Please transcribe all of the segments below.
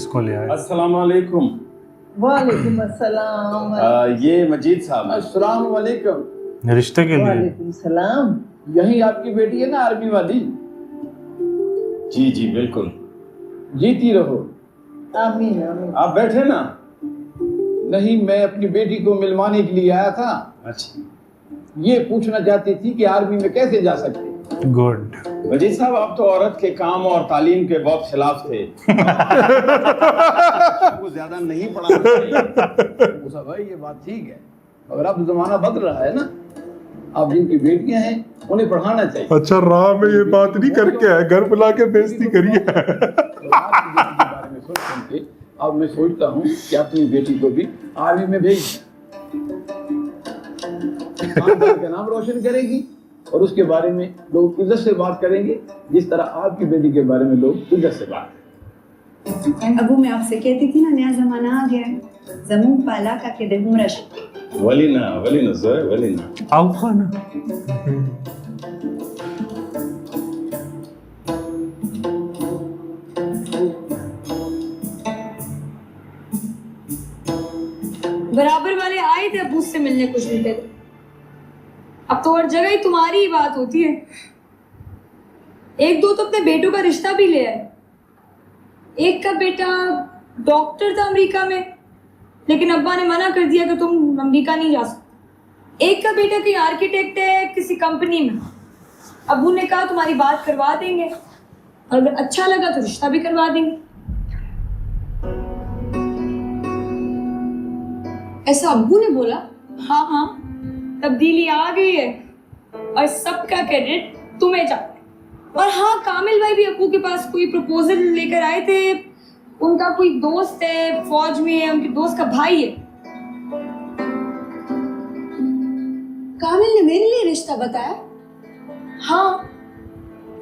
किसको ले आए? अस्सलाम वालेकुम। वालेकुम अस्सलाम। ये मजीद साहब। अस्सलाम वालेकुम। रिश्ते के लिए? वालेकुम सलाम। यही आपकी बेटी है ना आर्मी वाली? जी जी बिल्कुल। जीती रहो। आमीन आमीन। आप बैठे ना। नहीं, मैं अपनी बेटी को मिलवाने के लिए आया था। अच्छा ये पूछना चाहती थी कि आर्मी में कैसे जा सकते। गुड। मजीद साहब, आप तो औरत के काम और तालीम के बहुत खिलाफ थे। आपको ज्यादा नहीं पढ़ाना चाहिए। मूसा भाई, ये बात ठीक है, अगर अब जमाना बदल रहा है ना, अब जिनकी बेटियां हैं उन्हें पढ़ाना चाहिए। अच्छा, राह में ये बात नहीं करके आए, घर बुला के बेइज्जती करिए। बारे में सोच के अब मैं सोचता हूँ कि अपनी बेटी को भी आर्मी में भेज का नाम रोशन करेगी और उसके बारे में लोग इज्जत से बात करेंगे, जिस तरह आपकी बेटी के बारे में लोग इज्जत से बात करेंगे। अबू, मैं आपसे कहती थी ना, नया जमाना आ गया है। जमून पाला का के दिल मुरश वली ना जोए, वली ना। आओ खाना। बराबर वाले आए थे अबू से मिलने कुछ दिन पहले। अब तो हर जगह ही तुम्हारी ही बात होती है। एक दो तो अपने बेटों का रिश्ता भी ले आए। एक का बेटा डॉक्टर था अमेरिका में, लेकिन अब्बा ने मना कर दिया कि तुम अमेरिका नहीं जा सकते। एक का बेटा कहीं आर्किटेक्ट है किसी कंपनी में। अब्बू ने कहा तुम्हारी बात करवा देंगे और अगर अच्छा लगा तो रिश्ता भी करवा देंगे। ऐसा अब्बू ने बोला। हाँ हाँ, तब्दीली आ गई है और सबका क्रेडिट तुम्हें जाता है। और हाँ, कामिल भाई भी अब्बू के पास कोई प्रपोजल लेकर आए थे। उनका कोई दोस्त है, फौज में है, उनके दोस्त का भाई है। कामिल ने मेरे लिए रिश्ता बताया। हाँ,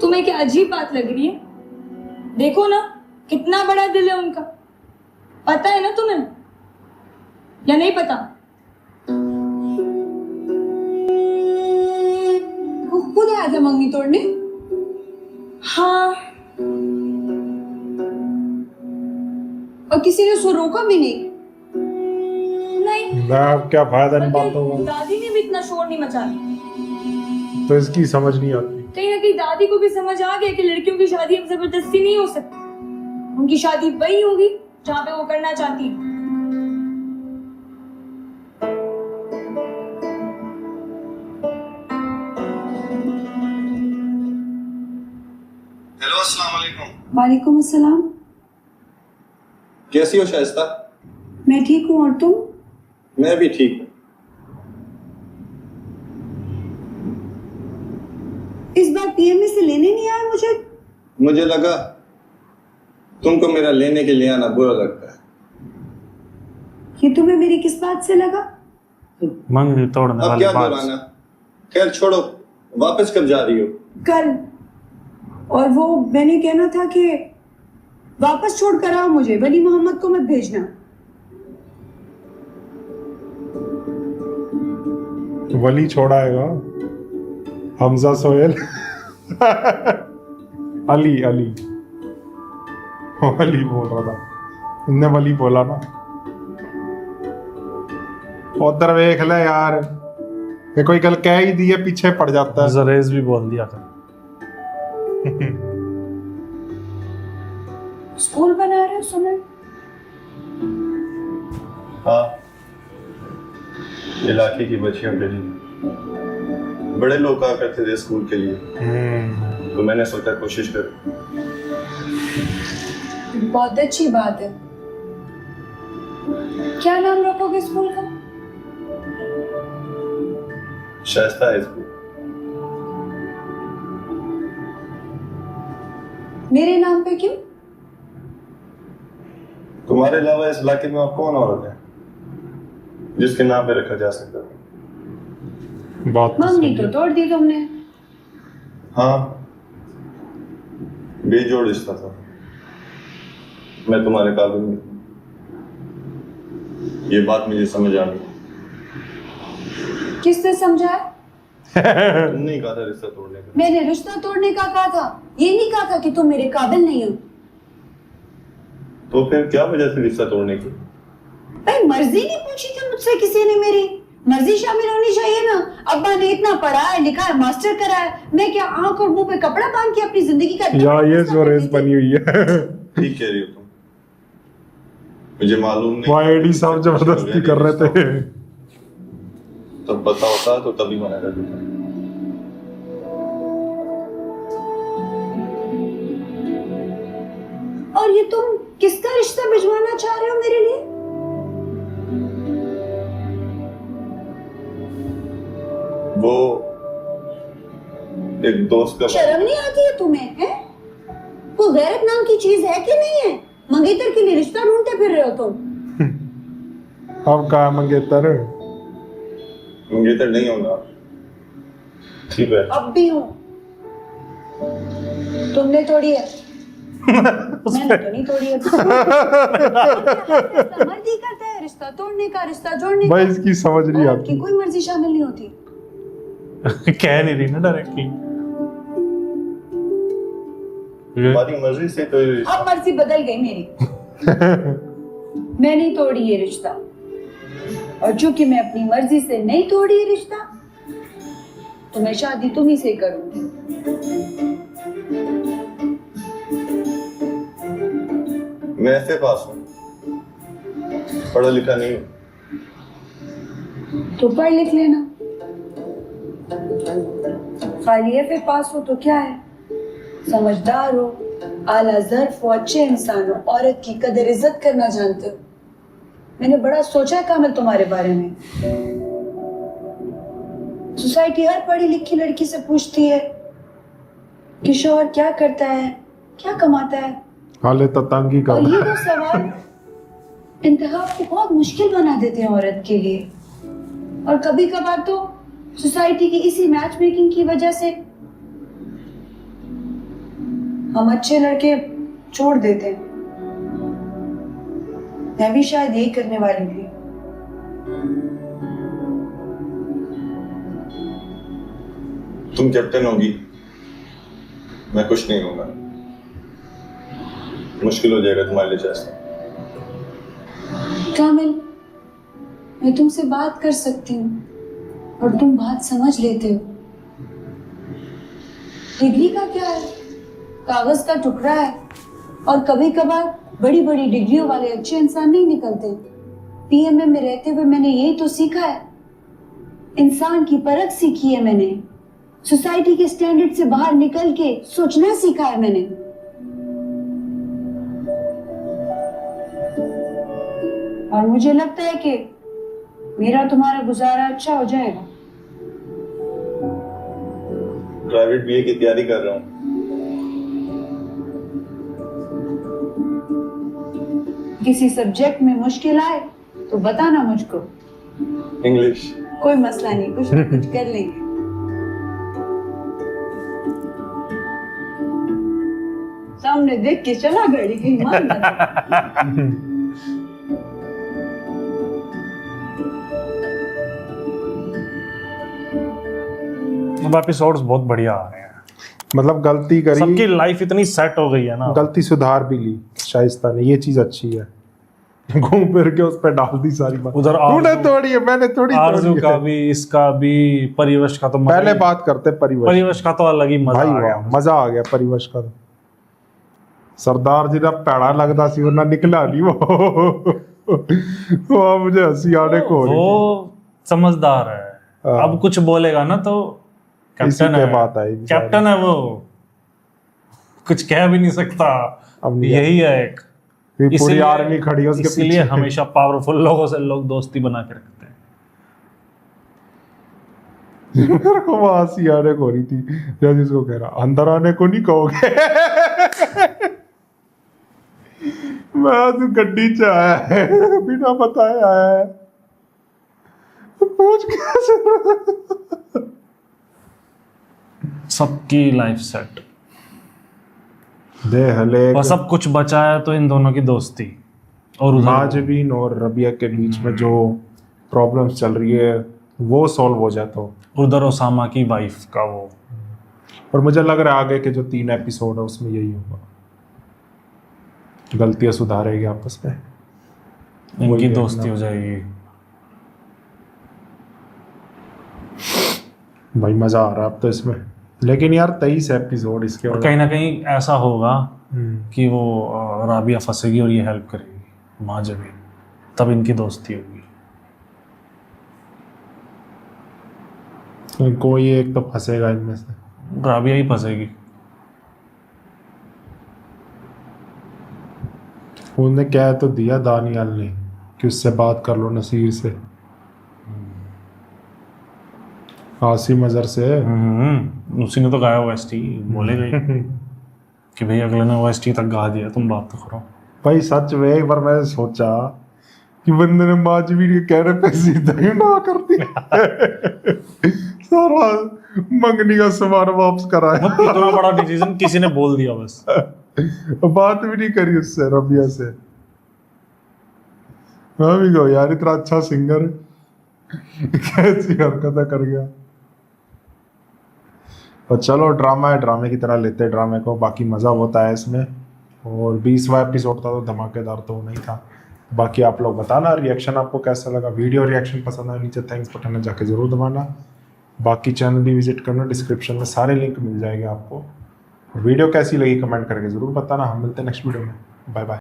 तुम्हें क्या अजीब बात लग रही है? देखो ना, कितना बड़ा दिल है उनका। पता है ना तुम्हें या नहीं पता? वो खुद आया था मंगनी तोड़ने। हाँ, और किसी ने उसको रोका भी नहीं। नहीं। मैं क्या फायदा इन बातों का? दादी ने भी इतना शोर नहीं मचाया। तो इसकी समझ नहीं आती। कहीं ना कहीं दादी को भी समझ आ गया कि लड़कियों की शादी अब जबरदस्ती नहीं हो सकती। उनकी शादी वही होगी जहाँ पे वो करना चाहती है। हेलो, अस्सलाम वालेकुम। वालेकुम अस्सलाम। कैसी हो शाइस्ता? मैं ठीक हूँ, और तुम? मैं भी ठीक हूँ। इस बार पीएमए से लेने नहीं आए मुझे। मुझे लगा तुमको मेरा लेने के लिए आना बुरा लगता है। ये तुम्हें मेरी किस बात से लगा? मंगनी तोड़ने अब वाली क्या बात। दोहराना। खैर छोड़ो, वापस कब जा रही हो? कल। और वो मैंने कहना था कि वापस छोड़ कर आओ मुझे, वली मोहम्मद को मत भेजना। वली छोड़ाएगा हमजा सोहेल। अली अली वली बोल रहा था, इनने वली बोला ना। उधर देख ले यार, ये कोई गल कह ही दी है, पीछे पड़ जाता है। जरेज भी बोल दिया कर। स्कूल बना रहे हो सुने? हाँ, इलाके की बच्चियों के लिए। बड़े लोग आ करते थे स्कूल के लिए, तो मैंने सोचा कोशिश कर। बहुत अच्छी बात है। क्या नाम रखोगे स्कूल का? शाइस्ता है स्कूल। मेरे नाम पे क्यों? तुम्हारे अलावा इस इलाके में और कौन औरत है जिसके नाम पे रखा जा सकता है? बात मंगनी तो तोड़ दी तुमने। हाँ, बेजोड़ रिश्ता था। मैं तुम्हारे काबिल नहीं, ये बात मुझे समझ आ गई। किसने समझाया? तुमने ही कहा था रिश्ता तोड़ने का। मैंने रिश्ता तोड़ने का कहा था, ये नहीं कहा था कि तुम मेरे काबिल नहीं हो। तो फिर क्या वजह थी रिश्ता तोड़ने की? भाई मर्जी नहीं पूछी थी मुझसे किसी ने, मेरी मर्जी शामिल होनी चाहिए ना। अब्बा ने इतना पढ़ा है, लिखा है, मास्टर करा है, मैं क्या आंख और मुंह पे कपड़ा बांध के अपनी जिंदगी का या ये जो रेस बनी हुई है। ठीक कह रही हो तुम, मुझे मालूम नहीं। वाईडी साहब जबरदस्ती कर रहे थे। तब पता होता तो तभी मना कर देता। और ये तुम किसका रिश्ता भिजवाना चाह रहे हो मेरे लिए? वो एक दोस्त का शर्म नहीं आती है तुम्हें? है कोई गैरत नाम की चीज है कि नहीं है? मंगेतर के लिए रिश्ता ढूंढते फिर रहे हो तुम। अब कहा मंगेतर? मंगेतर नहीं होगा। ठीक है, अब भी हूँ। तुमने तोड़ी है, मैंने तो नहीं तोड़ी है। मर्जी करता है रिश्ता तोड़ने का, रिश्ता जोड़ने भाई का। इसकी समझ नहीं औरत आती। की कोई मर्जी शामिल नहीं होती। कह नहीं रही ना डायरेक्टली। हमारी मर्जी से तो अब मर्जी बदल गई मेरी। मैं नहीं तोड़ी ये रिश्ता, और चूंकि मैं अपनी मर्जी से नहीं तोड़ी ये रिश्ता, तो मैं शादी तुम्ही से करूंगी। मैं ऐसे पास हूँ, पढ़ा लिखा नहीं हूँ। तो पढ़ लिख लेना। खाली एफए पास हो तो क्या है, समझदार हो, आला ज़र्फ हो, अच्छे इंसान हो, औरत की कदर इज्जत करना जानते हो। मैंने बड़ा सोचा है कामिल तुम्हारे बारे में। सोसाइटी हर पढ़ी लिखी लड़की से पूछती है कि शौहर क्या करता है, क्या कमाता है, हाले तो तंगी और कर। ये दो सवाल इंतखाब को बहुत मुश्किल बना देते हैं औरत के लिए। और कभी कभार तो सोसाइटी की इसी मैच मेकिंग की वजह से हम अच्छे लड़के छोड़ देते हैं। मैं भी शायद यही करने वाली थी। तुम कैप्टन होगी, मैं कुछ नहीं होगा। मुश्किल हो जाएगा तुम्हारे लिए जैसे। कामिल, मैं तुमसे बात कर सकती हूँ और तुम बात समझ लेते हो। डिग्री का क्या है, कागज का टुकड़ा है, और कभी कभार बड़ी बड़ी डिग्रियों वाले अच्छे इंसान नहीं निकलते। पीएमए में रहते हुए मैंने यही तो सीखा है, इंसान की परख सीखी है मैंने, सोसाइटी के स्टैंडर्ड से बाहर निकल के सोचना सीखा है मैंने। और मुझे लगता है कि मेरा तुम्हारा गुजारा अच्छा हो जाएगा। प्राइवेट बीए की तैयारी कर रहा हूँ। किसी सब्जेक्ट में मुश्किल आए तो बताना मुझको। इंग्लिश। कोई मसला नहीं, कुछ ना कुछ कर लेंगे। सामने देख के चला घड़ी कहीं मान ना। अब एपिसोड्स बहुत बढ़िया आ रहे हैं। मतलब गलती करी, सबकी लाइफ इतनी सेट हो गई है ना। गलती सुधार भी ली शाइस्ता ने, ये चीज अच्छी है। घूम फिर के उस पर डाल दी सारी बात। उधर तूने तोड़ी है, मैंने थोड़ी आरजू तोड़ी का है। भी, इसका भी, परिवश का तो मजा पहले ही- बात करते परिवश। परिवश का तो अलग ही मजा भाई आ गया। वाह, मजा आ गया परिवश का। सरदार जी ना पैड़ा लगता सी, वरना निकला नहीं वो मुझे हंसी आने को हो रही थी। वो समझदार है, हाँ। अब कुछ बोलेगा ना तो इसी कैप्टन पे है, बात आई बेचारे। कैप्टन है वो, कुछ कह भी नहीं सकता। अब नहीं यही है एक, फिर पूरी इसीलिए- आर्मी खड़ी है उसके इसीलिए पीछे। हमेशा पावरफुल लोगों से लोग दोस्ती बना के रखते हैं। मेरे को वहां हंसी आने को हो रही थी जब इसको कह रहा अंदर आने को नहीं कहोगे। मैं तू गड्डी च आया है, बिना बताए आया है, पूछ कैसे। सबकी लाइफ सेट, दे हले बस अब कुछ बचा है तो इन दोनों की दोस्ती। और उधर माजबीन और रबिया के बीच में जो प्रॉब्लम्स चल रही है वो सॉल्व हो जाए तो। उधर ओसामा की वाइफ का वो, और मुझे लग रहा है आगे के जो 3 एपिसोड है उसमें यही होगा। गलतियां सुधारेगी आपस में, इनकी वही दोस्ती देखना। हो जाएगी। भाई मजा आ रहा है अब तो इसमें, लेकिन यार 23 एपिसोड इसके और और कहीं ना कहीं ऐसा होगा हम्म, कि वो राबिया फंसेगी और ये हेल्प करेगी माँ जब, तब इनकी दोस्ती होगी। कोई एक तो फंसेगा इनमें से। राबिया ही फंसेगी। उन्होंने कह तो दिया दानियाल ने कि उससे बात कर लो नसीर से, आसिम अजहर से। उसी ने तो गाया ओएसटी, बोले गई कि भाई अगले ने ओएसटी तक गा दिया, तुम बात तो करो। भाई सच में एक बार मैंने सोचा कि बंदे ने माजवी के कहने पे सीधा ही ना कर दिया। सारा मंगनी का सामान वापस कराया, इतना बड़ा डिसीजन किसी ने बोल दिया बस। बात भी नहीं करी उससे, रबिया से। मैं भी कहूँ यार इतना अच्छा सिंगर कैसी हरकतें कर गया। और चलो ड्रामा है, ड्रामे की तरह लेते हैं ड्रामे को, बाकी मज़ा बहुत आया इसमें। और 20वां एपिसोड था तो धमाकेदार तो नहीं था। बाकी आप लोग बताना रिएक्शन आपको कैसा लगा, वीडियो रिएक्शन पसंद आया नीचे थैंक्स बटन में जाके ज़रूर दबाना। बाकी चैनल भी विजिट करना, डिस्क्रिप्शन में सारे लिंक मिल जाएंगे आपको। वीडियो कैसी लगी कमेंट करके ज़रूर बताना। हम मिलते हैं नेक्स्ट वीडियो में, बाय बाय।